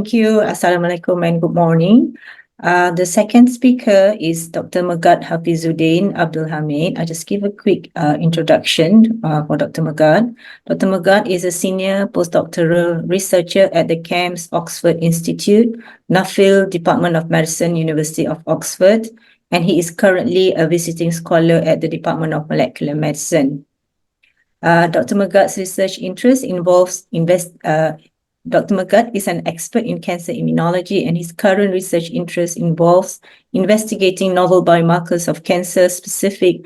Thank you. Assalamualaikum and good morning. The second speaker is Dr. Megat Hafizuddin Abdul Hamid. I'll just give a quick introduction for Dr. Megat. Dr. Megat is a senior postdoctoral researcher at the CAMS Oxford Institute, Nuffield Department of Medicine, University of Oxford, and he is currently a visiting scholar at the Department of Molecular Medicine. Dr. Megat's research interest involves Dr. Megat is an expert in cancer immunology, and his current research interest involves investigating novel biomarkers of cancer-specific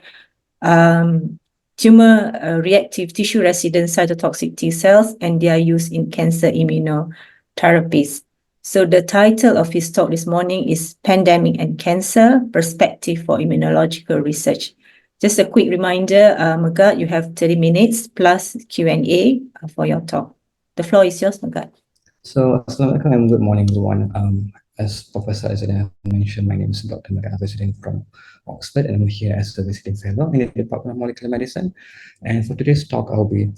tumor-reactive tissue-resident cytotoxic T cells and their use in cancer immunotherapies. So the title of his talk this morning is Pandemic and Cancer, Perspective for Immunological Research. Just a quick reminder, Megat, you have 30 minutes plus Q&A for your talk. The floor is yours, Megat. So, Assalamualaikum and good morning, everyone. As Professor Azadeh mentioned, my name is Dr. Megat Hafizuddin from Oxford, and I'm here as a visiting fellow in the Department of Molecular Medicine. And for today's talk, I'll be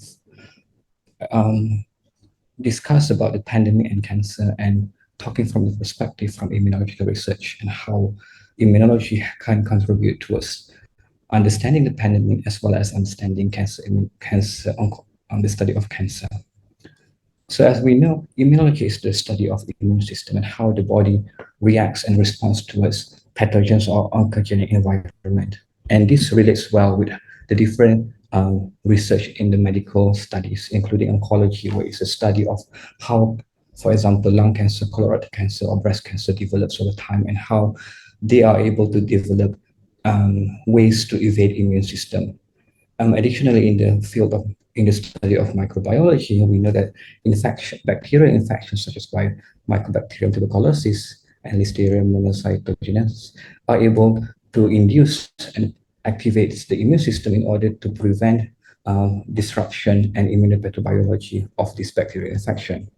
discuss about the pandemic and cancer, and talking from the perspective from immunological research and how immunology can contribute towards understanding the pandemic as well as understanding the study of cancer. So as we know, immunology is the study of the immune system and how the body reacts and responds towards pathogens or oncogenic environment. And this relates well with the different research in the medical studies, including oncology, where it's a study of how, for example, lung cancer, colorectal cancer, or breast cancer develops over time, and how they are able to develop ways to evade immune system. Additionally, in the study of microbiology, we know that bacterial infections such as by Mycobacterium tuberculosis and Listeria monocytogenes are able to induce and activate the immune system in order to prevent disruption and immunopathobiology of this bacterial infection.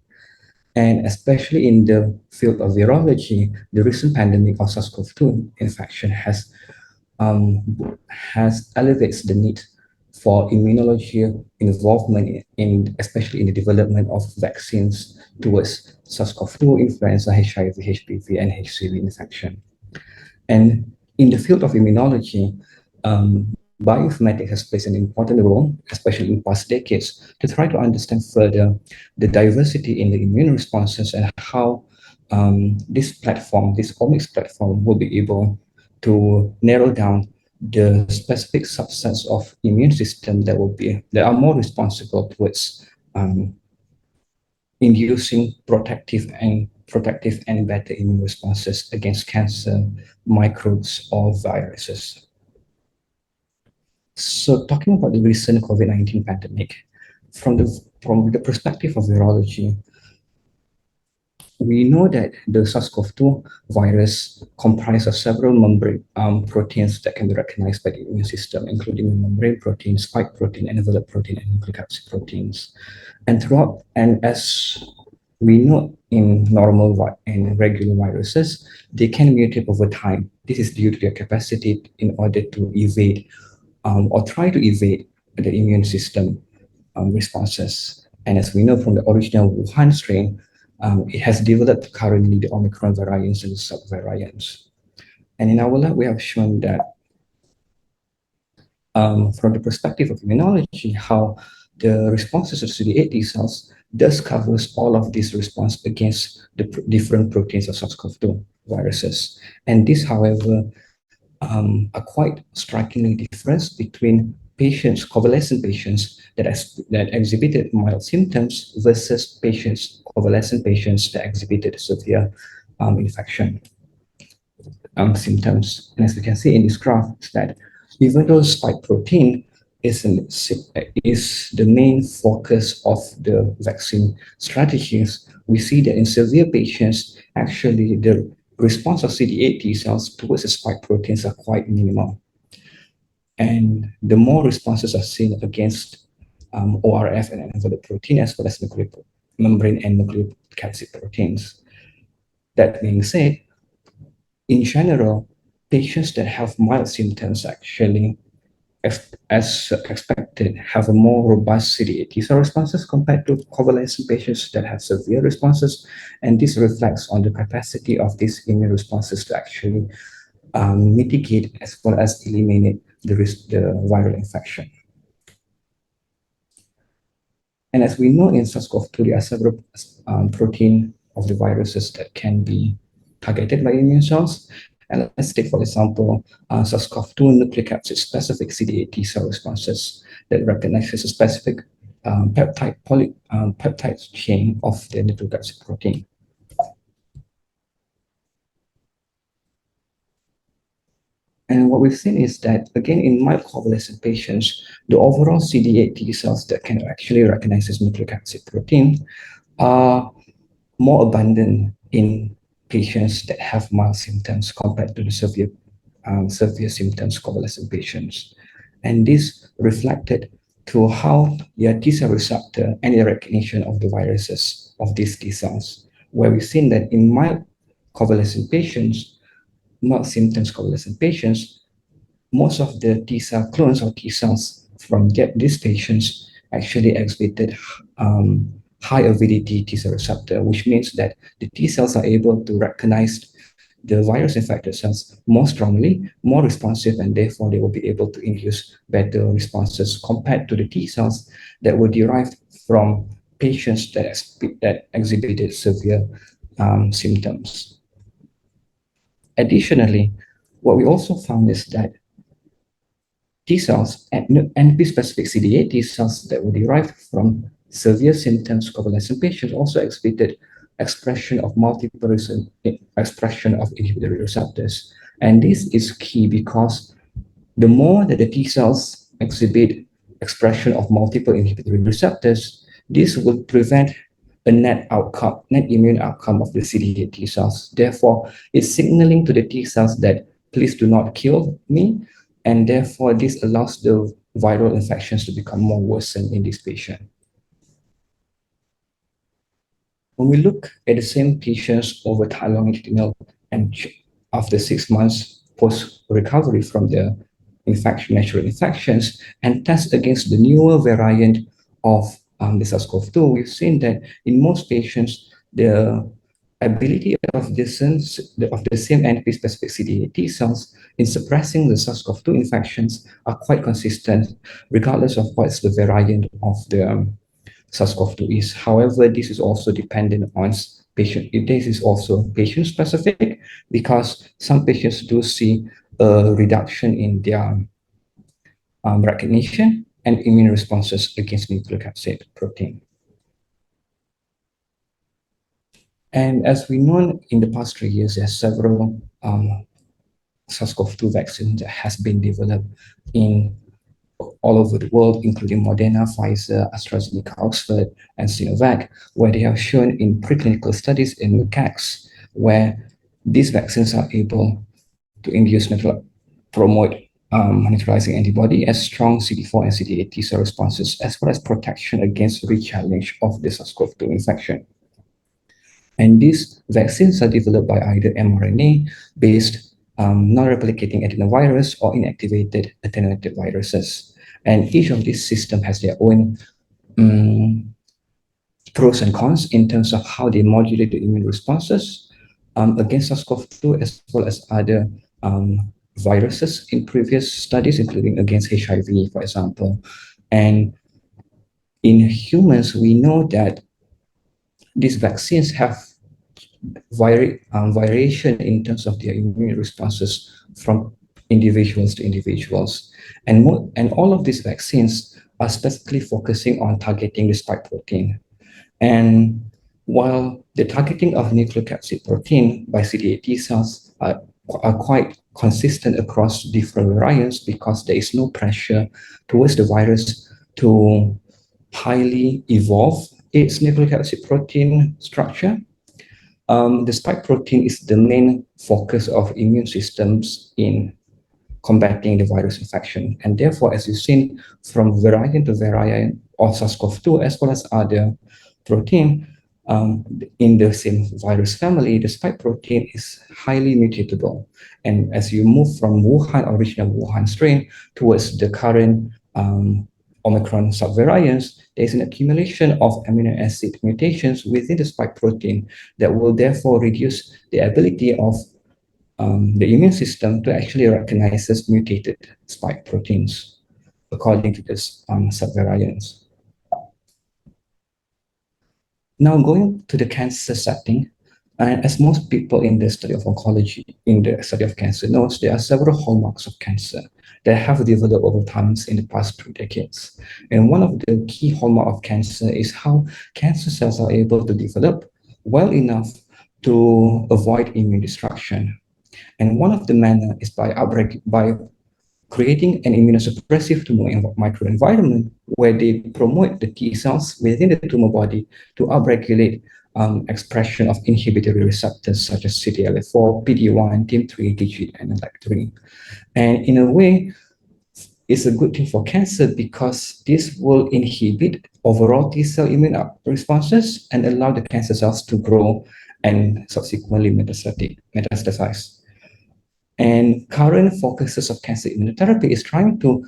And especially in the field of virology, the recent pandemic of SARS-CoV-2 infection has elevates the need for immunology involvement especially in the development of vaccines towards SARS-CoV-2, influenza, HIV, HPV, and HCV infection. And in the field of immunology, bioinformatics has played an important role, especially in past decades, to try to understand further the diversity in the immune responses and how this omics platform, will be able to narrow down the specific subsets of immune system that are more responsible towards inducing protective and better immune responses against cancer, microbes, or viruses. So, talking about the recent COVID-19 pandemic, from the perspective of virology, we know that the SARS-CoV-2 virus comprises of several membrane proteins that can be recognized by the immune system, including the membrane protein, spike protein, envelope protein, and nucleocapsid proteins. And as we know in regular viruses, they can mutate over time. This is due to their capacity in order to evade or try to evade the immune system responses. And as we know from the original Wuhan strain, it has developed currently the Omicron variants and the subvariants. And in our lab, we have shown that from the perspective of immunology, how the responses of CD8 T cells does covers all of these response against the different proteins of SARS-CoV-2 viruses. And this, however, are quite strikingly difference between convalescent patients that exhibited mild symptoms versus convalescent patients that exhibited severe infection symptoms. And as we can see in this graph, is that even though spike protein is the main focus of the vaccine strategies, we see that in severe patients, actually the response of CD8 T cells towards the spike proteins are quite minimal. And the more responses are seen against ORF and envelope protein, as well as membrane and nucleocapsid proteins. That being said, in general, patients that have mild symptoms actually as expected, have a more robust CD8 T cell responses compared to convalescent patients that have severe responses. And this reflects on the capacity of these immune responses to actually mitigate as well as eliminate the viral infection. And as we know in SARS-CoV-2, there are several protein of the viruses that can be targeted by immune cells. And let's take, for example, SARS-CoV-2 nucleocapsid-specific CD8 T cell responses that recognizes a specific peptide chain of the nucleocapsid protein. And what we've seen is that, again, in mild convalescent patients, the overall CD8 T cells that can actually recognize this nucleocapsid protein are more abundant in patients that have mild symptoms compared to the severe symptoms convalescent patients. And this reflected to how their T cell receptor and the recognition of the viruses of these T cells, where we've seen that in mild convalescent patients, mild symptoms convalescent patients, most of the T cell clones or T cells from these patients actually exhibited high avidity T cell receptor, which means that the T cells are able to recognize the virus infected cells more strongly, more responsive, and therefore they will be able to induce better responses compared to the T cells that were derived from patients that exhibited severe symptoms. Additionally, what we also found is that T cells and NP-specific CD8 T cells that were derived from severe symptoms convalescent patients also exhibited expression of expression of inhibitory receptors. And this is key because the more that the T cells exhibit expression of multiple inhibitory receptors, this will prevent a net immune outcome of the CD8 T cells. Therefore, it's signaling to the T cells that please do not kill me, and therefore this allows the viral infections to become more worsened in this patient. When we look at the same patients over time longitudinal and after 6 months post-recovery from the natural infections, and test against the newer variant of the SARS-CoV-2, we've seen that in most patients, the ability of the same NP-specific CD8 T cells in suppressing the SARS-CoV-2 infections are quite consistent, regardless of what's the variant of the SARS-CoV-2 is. However, this is also dependent on patient. This is also patient-specific because some patients do see a reduction in their recognition and immune responses against nucleocapsid protein. And as we know, in the past 3 years, there are several SARS-CoV-2 vaccines that has been developed in all over the world, including Moderna, Pfizer, AstraZeneca, Oxford, and Sinovac, where they have shown in preclinical studies in macaques, where these vaccines are able to promote neutralizing antibody as strong CD4 and CD8 T cell responses, as well as protection against re-challenge of the SARS-CoV-2 infection. And these vaccines are developed by either mRNA-based non-replicating adenovirus or inactivated attenuated viruses. And each of these systems has their own pros and cons in terms of how they modulate the immune responses against SARS-CoV-2 as well as other viruses in previous studies, including against HIV, for example. And in humans, we know that these vaccines have variation in terms of their immune responses from individuals to individuals. And all of these vaccines are specifically focusing on targeting the spike protein. And while the targeting of nucleocapsid protein by CD8 T cells are quite consistent across different variants because there is no pressure towards the virus to highly evolve its nucleocapsid protein structure, the spike protein is the main focus of immune systems in combating the virus infection. And therefore, as you've seen from variant to variant of SARS-CoV-2 as well as other protein, in the same virus family, the spike protein is highly mutatable. And as you move from original Wuhan strain towards the current Omicron subvariants, there is an accumulation of amino acid mutations within the spike protein that will therefore reduce the ability of the immune system to actually recognize as mutated spike proteins according to this subvariants. Now, going to the cancer setting, and as most people in the study of oncology, in the study of cancer knows, there are several hallmarks of cancer that have developed over times in the past 2 decades. And one of the key hallmark of cancer is how cancer cells are able to develop well enough to avoid immune destruction. And one of the manner is by creating an immunosuppressive tumor microenvironment where they promote the T cells within the tumor body to upregulate expression of inhibitory receptors such as CTLA4, PD-1, TIM3, TIGIT, and LAG3. And in a way, it's a good thing for cancer because this will inhibit overall T cell immune responses and allow the cancer cells to grow and subsequently metastasize. And current focuses of cancer immunotherapy is trying to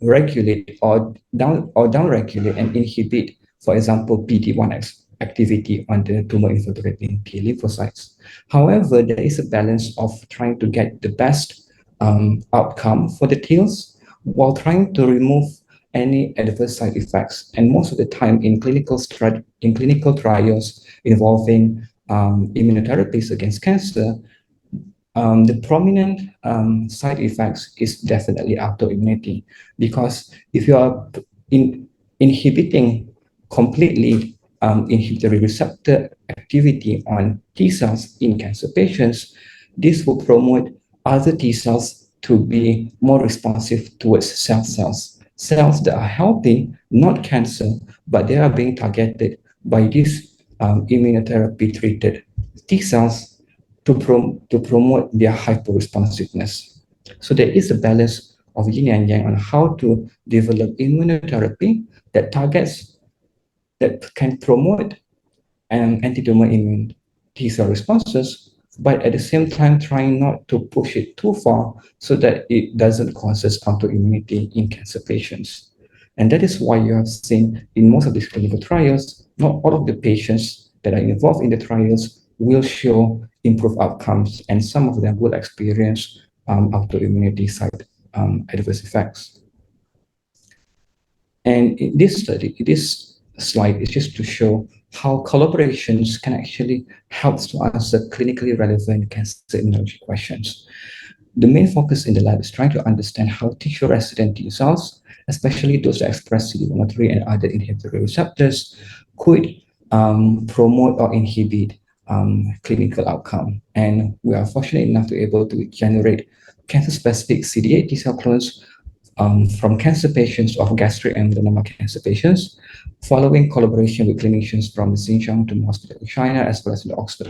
regulate or downregulate and inhibit, for example, PD-1 activity on the tumor infiltrating T lymphocytes. However, there is a balance of trying to get the best outcome for the TILs while trying to remove any adverse side effects. And most of the time in clinical trials involving immunotherapies against cancer, the prominent side effects is definitely autoimmunity, because if you are inhibiting completely inhibitory receptor activity on T cells in cancer patients, this will promote other T cells to be more responsive towards cells that are healthy, not cancer, but they are being targeted by these immunotherapy treated T cells to promote their hyper-responsiveness. So there is a balance of yin and yang on how to develop immunotherapy that can promote anti-tumor immune T cell responses, but at the same time trying not to push it too far so that it doesn't cause autoimmunity in cancer patients. And that is why you have seen in most of these clinical trials, not all of the patients that are involved in the trials will show improved outcomes, and some of them will experience autoimmunity side adverse effects. And in this study, this slide is just to show how collaborations can actually help to answer clinically relevant cancer immunology questions. The main focus in the lab is trying to understand how tissue-resident T cells, especially those that express CD103 and other inhibitory receptors, could promote or inhibit clinical outcome. And we are fortunate enough to be able to generate cancer-specific CD8 T cell clones from cancer patients of gastric and melanoma cancer patients, following collaboration with clinicians from the Xinjiang Tumor Hospital in China, as well as the Oxford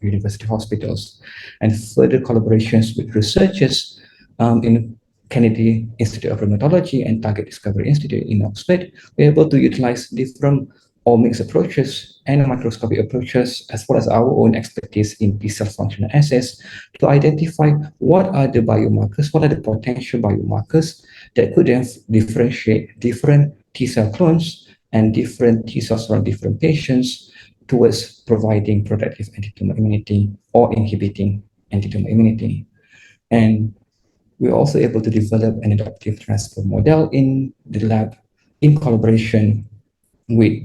University Hospitals, and further collaborations with researchers in Kennedy Institute of Rheumatology and Target Discovery Institute in Oxford. We're able to utilize different omics approaches and microscopic approaches, as well as our own expertise in T cell functional assays, to identify what are the biomarkers, what are the potential biomarkers that could differentiate different T cell clones and different T cells from different patients towards providing protective anti-tumor immunity or inhibiting anti-tumor immunity. And we're also able to develop an adaptive transfer model in the lab in collaboration with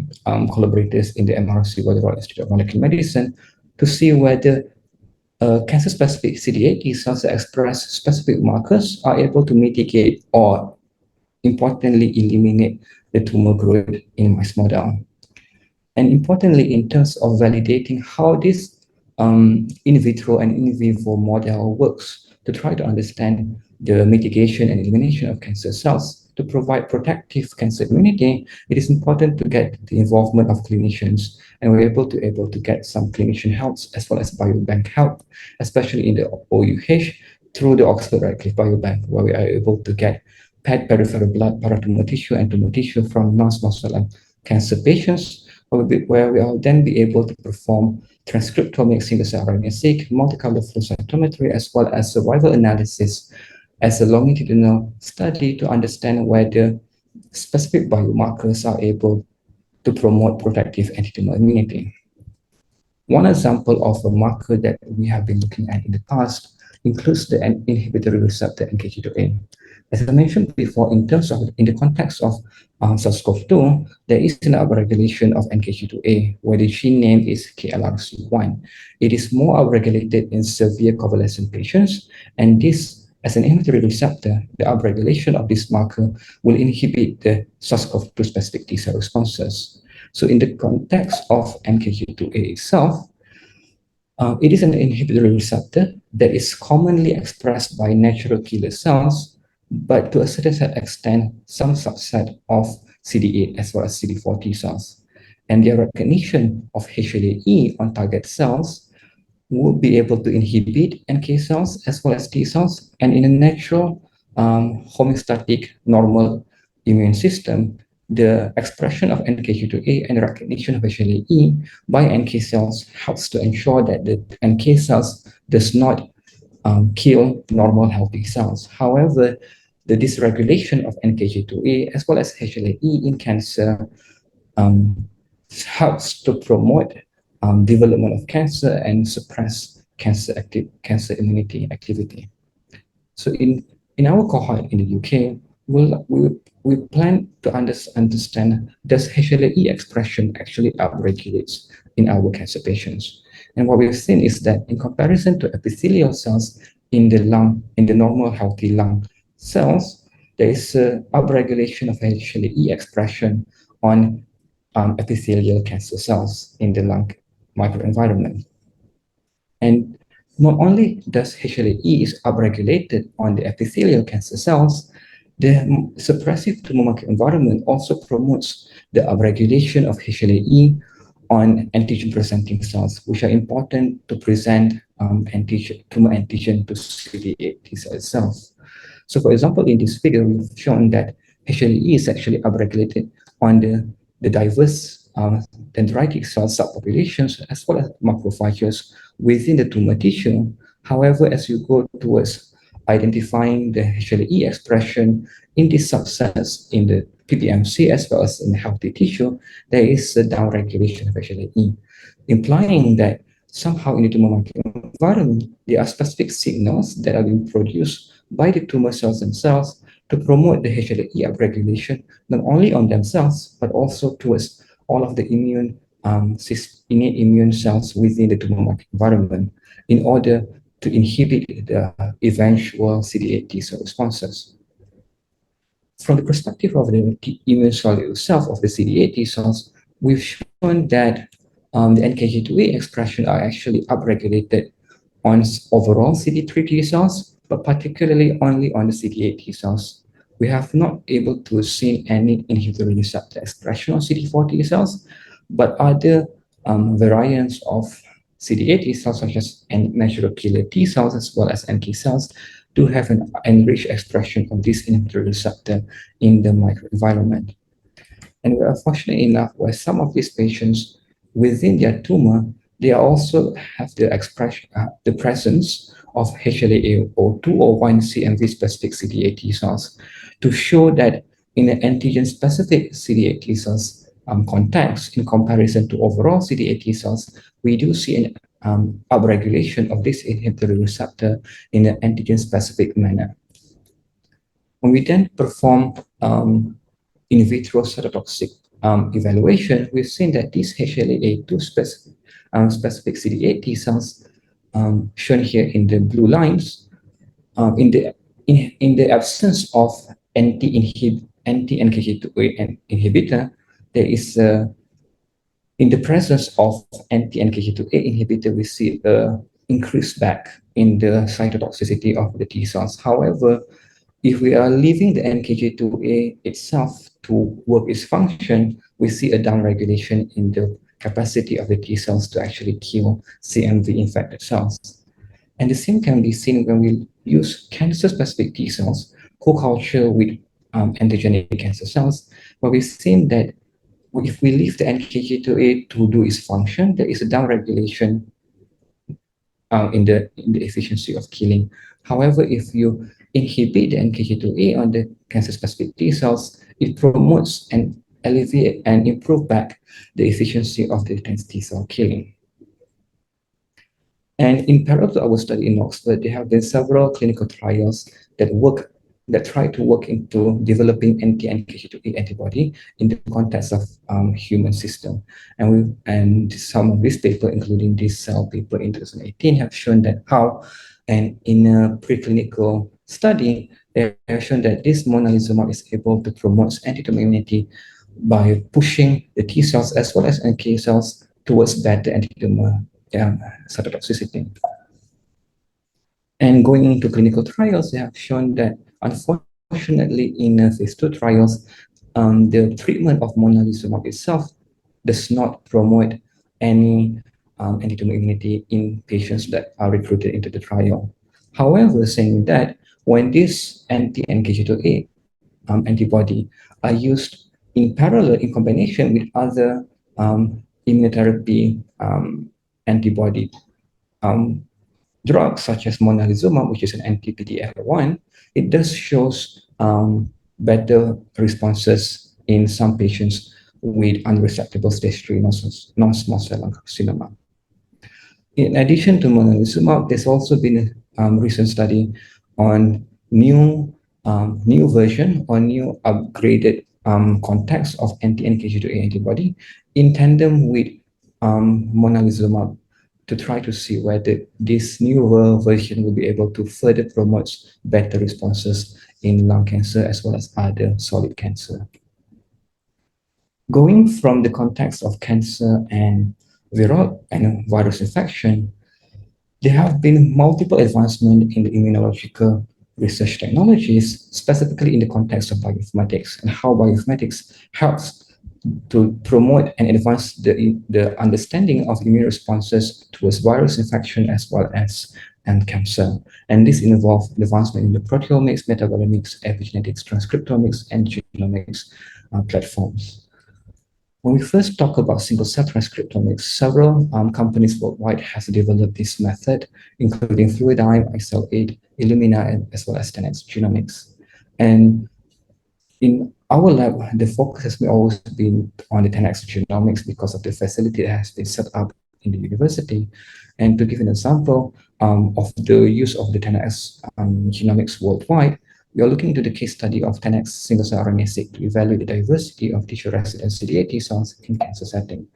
collaborators in the MRC Royal Institute of Molecular Medicine to see whether cancer-specific CD8 T cells that express specific markers are able to mitigate or, importantly, eliminate the tumor growth in mice model. And importantly, in terms of validating how this in vitro and in vivo model works to try to understand the mitigation and elimination of cancer cells to provide protective cancer immunity, it is important to get the involvement of clinicians, and we're able to get some clinician help as well as biobank help, especially in the OUH through the Oxford Radcliffe Biobank, where we are able to get PET peripheral blood, paratumor tissue, and tumor tissue from non-small cell lung cancer patients where we will then be able to perform transcriptomic single-cell RNA-seq, multicolor flow cytometry, as well as survival analysis as a longitudinal study to understand whether specific biomarkers are able to promote protective antitumor immunity. One example of a marker that we have been looking at in the past includes the inhibitory receptor NKG2A. As I mentioned before, in the context of SARS-CoV-2, there is an upregulation of NKG2A, where the gene name is KLRC1. It is more upregulated in severe convalescent patients, and this, as an inhibitory receptor, the upregulation of this marker will inhibit the SARS-CoV-2 specific T cell responses. So in the context of NKG2A itself, it is an inhibitory receptor that is commonly expressed by natural killer cells, but to a certain extent, some subset of CD8 as well as CD4 T cells. And their recognition of HLA-E on target cells would be able to inhibit NK cells as well as T cells. And in a natural homeostatic normal immune system, the expression of NKG2A and recognition of HLA-E by NK cells helps to ensure that the NK cells does not kill normal healthy cells. However, the dysregulation of NKG2A as well as HLA-E in cancer um, helps to promote development of cancer and suppress cancer immunity activity. So in our cohort in the UK, we plan to understand does HLA-E expression actually upregulates in our cancer patients. And what we've seen is that in comparison to epithelial cells in the lung, in the normal healthy lung cells, there is a upregulation of HLA-E expression on epithelial cancer cells in the lung microenvironment. And not only does HLA-E is upregulated on the epithelial cancer cells, the suppressive tumor microenvironment also promotes the upregulation of HLA-E on antigen-presenting cells, which are important to present tumor antigen to CD8 T cell itself. So for example, in this figure, we've shown that HLA-E is actually upregulated on the diverse dendritic cell subpopulations as well as macrophages within the tumor tissue. However, as you go towards identifying the HLA-E expression in these subsets in the PBMC as well as in healthy tissue, there is a downregulation of HLA-E, implying that somehow in the tumor microenvironment, there are specific signals that are being produced by the tumor cells themselves to promote the HLA-E upregulation, not only on themselves, but also towards all of the innate immune cells within the tumor microenvironment in order to inhibit the eventual CD8 T cell responses. From the perspective of the immune cell itself of the CD8 T cells, we've shown that the NKG2A expression are actually upregulated on overall CD3 T cells, but particularly only on the CD8 T cells. We have not able to see any inhibitory receptor expression on CD4 T cells, but other variants of CD8 T cells, such as natural killer T cells as well as NK cells, do have an enriched expression of this inhibitory receptor in the microenvironment. And we are fortunate enough where some of these patients within their tumor, they also have the presence of HLA-A02 or 1 CMV specific CD8 T cells to show that in an antigen-specific CD8 T cells context, in comparison to overall CD8 T cells, we do see an upregulation of this inhibitory receptor in an antigen-specific manner. When we then perform in vitro cytotoxic evaluation, we've seen that these HLA-A2 specific CD8 T cells, shown here in the blue lines, in the absence of anti-NKG2A inhibitor, there is in the presence of anti-NKG2A inhibitor, we see a increase back in the cytotoxicity of the T cells. However, if we are leaving the NKG2A itself to work its function, we see a downregulation in the capacity of the T cells to actually kill CMV infected cells. And the same can be seen when we use cancer-specific T cells, co-culture with antigenic cancer cells, where we've seen that if we leave the NKG2A to do its function, there is a downregulation in the efficiency of killing. However, if you inhibit the NKG2A on the cancer-specific T cells, it promotes and alleviate and improve back the efficiency of the T cell killing. And in parallel to our study in Oxford, there have been several clinical trials that try to work into developing anti-NKG2A antibody in the context of human system. And some of these paper, including this Cell paper in 2018, have shown that how, and in a preclinical study, they have shown that this monalizumab is able to promote antitumor immunity by pushing the T cells as well as NK cells towards better antitumor cytotoxicity. And going into clinical trials, they have shown that unfortunately in phase 2 trials, the treatment of monalizumab itself does not promote any antitumor immunity in patients that are recruited into the trial. However, saying that when this anti-NKG2A antibody are used in parallel in combination with other immunotherapy antibody drugs such as monalizumab, which is an anti-PD-L1, it does shows better responses in some patients with unresectable stage 3 non-small cell lung carcinoma. In addition to monalizumab, there's also been a recent study on new version or new upgraded context of anti-NKG2A antibody in tandem with monalizumab to try to see whether this newer version will be able to further promote better responses in lung cancer as well as other solid cancer. Going from the context of cancer and viral and virus infection, there have been multiple advancements in the immunological research technologies, specifically in the context of bioinformatics and how bioinformatics helps to promote and advance the understanding of immune responses towards virus infection as well as and cancer. And this involves advancement in the proteomics, metabolomics, epigenetics, transcriptomics, and genomics platforms. When we first talk about single-cell transcriptomics, several companies worldwide have developed this method, including Fluidigm, iCell8, Illumina, and as well as 10x Genomics. And in our lab, the focus has always been on the 10x Genomics because of the facility that has been set up in the university. And to give an example of the use of the 10x Genomics worldwide, we are looking into the case study of 10x single-cell RNA-seq to evaluate the diversity of tissue-resident CD8 T cells in cancer setting.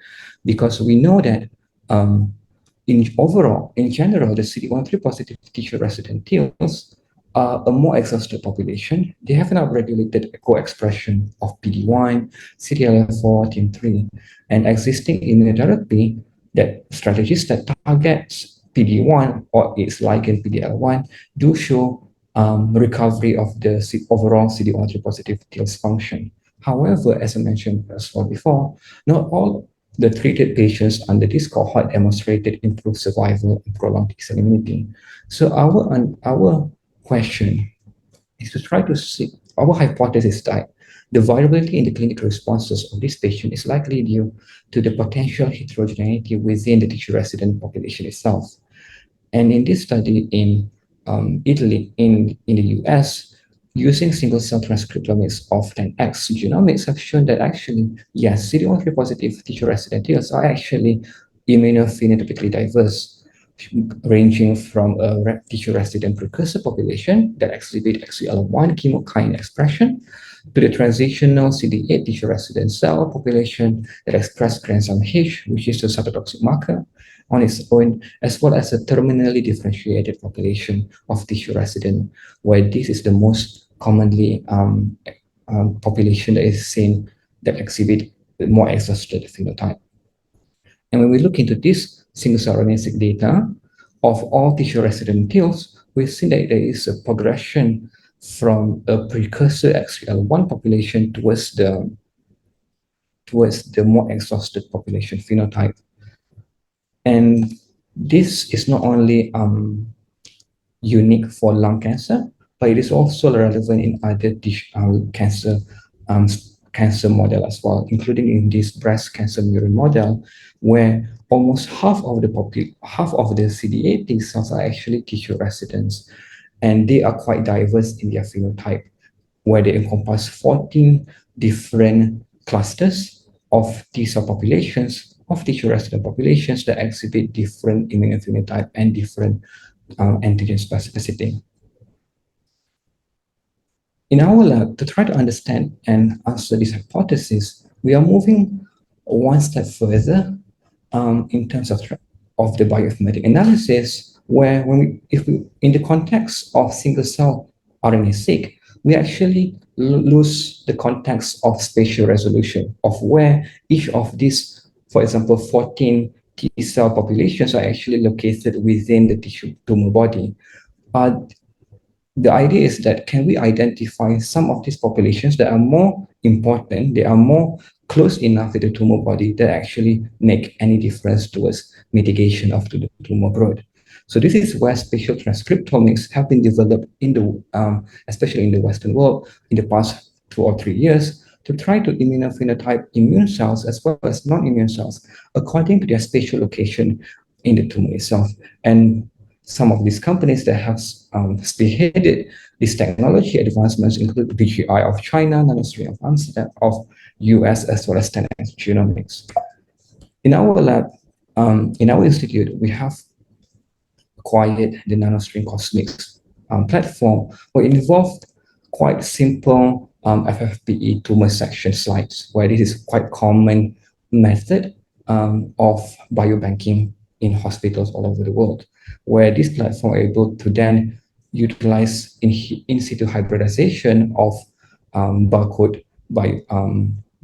Because we know that in general, the CD13 positive tissue-resident TILs are a more exhausted population. They have an upregulated co-expression of PD-1, CTLA4, TIM3, and existing immunotherapy that strategies that targets PD-1 or its ligand PD-L1 do show recovery of the overall CD13 positive TILs function. However, as I mentioned as well before, not all the treated patients under this cohort demonstrated improved survival and prolonged T cell immunity. So our question is to try to see our hypothesis that the variability in the clinical responses of this patient is likely due to the potential heterogeneity within the tissue resident population itself. And in this study in Italy, in the US, using single-cell transcriptomics of 10x genomics have shown that actually, yes, CD13 positive tissue resident TILs are actually immunophenotypically diverse, ranging from a tissue resident precursor population that exhibit XUL1 chemokine expression to the transitional CD8 tissue resident cell population that express granzyme H, which is the cytotoxic marker on its own, as well as a terminally differentiated population of tissue resident, where this is the most commonly population that is seen that exhibit more exhausted phenotype. And when we look into this single-cell RNA-seq data of all tissue-resident TILs, we see that there is a progression from a precursor XUL1 population towards the more exhausted population phenotype. And this is not only unique for lung cancer, but it is also relevant in other cancer cancer model as well, including in this breast cancer murine model, where almost half of the CD8 T cells are actually tissue residents, and they are quite diverse in their phenotype, where they encompass 14 different clusters of T cell populations, of tissue resident populations that exhibit different immunophenotype and different antigen specificity. In our lab, to try to understand and answer this hypothesis, we are moving one step further in terms of the bioinformatic analysis, where if we, in the context of single cell RNA-seq, we actually lose the context of spatial resolution of where each of these, for example, 14 T cell populations are actually located within the tissue tumor body. The idea is that can we identify some of these populations that are more important, they are more close enough to the tumor body that actually make any difference towards mitigation of the tumor growth. So this is where spatial transcriptomics have been developed in the, especially in the Western world in the past 2 or 3 years to try to immunophenotype immune cells as well as non-immune cells according to their spatial location in the tumor itself. And some of these companies that have spearheaded these technology advancements include BGI of China, NanoString of Amsterdam, of US, as well as 10x Genomics. In our lab, in our institute, we have acquired the NanoString Cosmics platform, where it involved quite simple FFPE tumor section slides, where this is quite common method of biobanking in hospitals all over the world, where this platform are able to then utilize in situ hybridization of barcode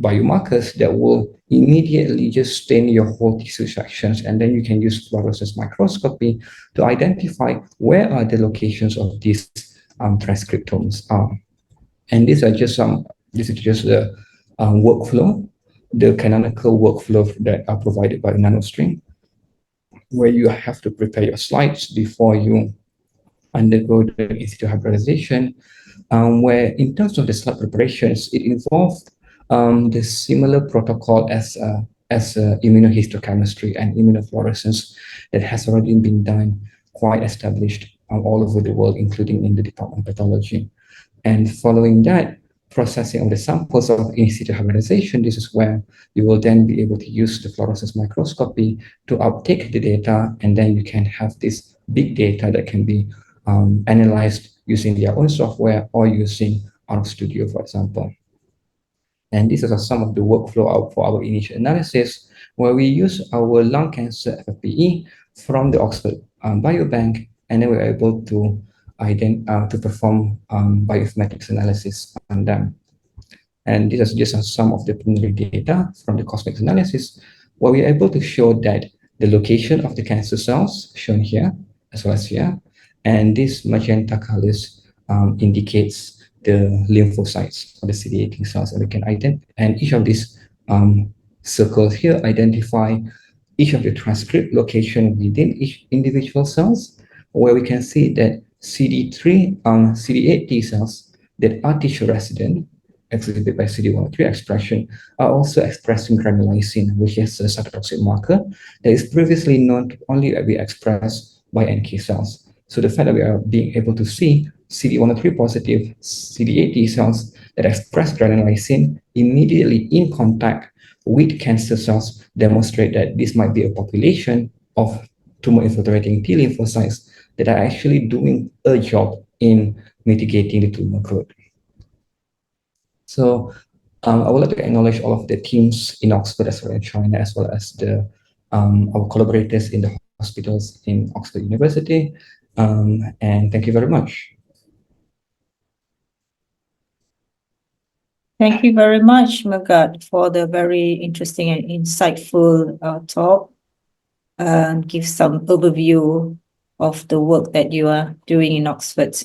biomarkers that will immediately just stain your whole tissue sections, and then you can use fluorescence microscopy to identify where are the locations of these transcriptomes are. And these are just this is just the workflow, the canonical workflow that are provided by NanoString, where you have to prepare your slides before you undergo the in situ hybridization, where in terms of the slide preparations, it involved the similar protocol as immunohistochemistry and immunofluorescence that has already been done, quite established all over the world, including in the Department of Pathology. And following that, processing of the samples of in situ hybridization, this is where you will then be able to use the fluorescence microscopy to uptake the data, and then you can have this big data that can be analyzed using their own software or using RStudio, for example. And these are some of the workflow for our initial analysis, where we use our lung cancer FFPE from the Oxford Biobank, and then we're able to perform bioinformatics analysis on them. And these are just some of the preliminary data from the cosmic analysis, where we're able to show that the location of the cancer cells shown here, as well as here, and this magenta colors indicates the lymphocytes or the CD8 cells, and we can and each of these circles here identify each of the transcript location within each individual cells, where we can see that CD8 T cells that are tissue resident, exhibited by CD103 expression, are also expressing granulysin, which is a cytotoxic marker that is previously known to only be expressed by NK cells. So the fact that we are being able to see CD103 positive CD8 T cells that express granulysin immediately in contact with cancer cells demonstrate that this might be a population of tumor-infiltrating T lymphocytes that are actually doing a job in mitigating the tumor growth. So I would like to acknowledge all of the teams in Oxford as well in China, as well as our collaborators in the hospitals in Oxford University. And thank you very much. Thank you very much, Magad, for the very interesting and insightful talk. Give some overview of the work that you are doing in Oxford.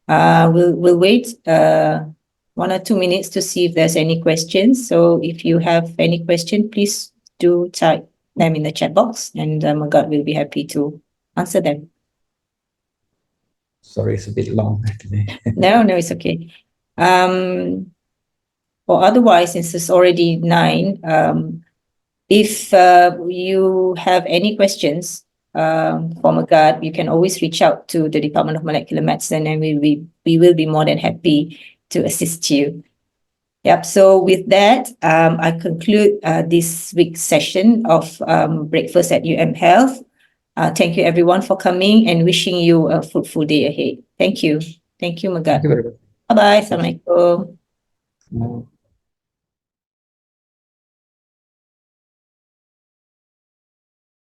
We'll wait 1 or 2 minutes to see if there's any questions. So if you have any question, please do type them in the chat box, and Magad will be happy to answer them. Sorry, it's a bit long today. No, it's okay. or otherwise, since it's already 9, if you have any questions for Magad, you can always reach out to the Department of Molecular Medicine, and we will be more than happy to assist you. Yep. So with that, I conclude this week's session of Breakfast at UMHealth. Thank you everyone for coming, and wishing you a fruitful day ahead. Thank you. Thank you, Thank Magad. you very much. Bye-bye. Assalamualaikum. Bye.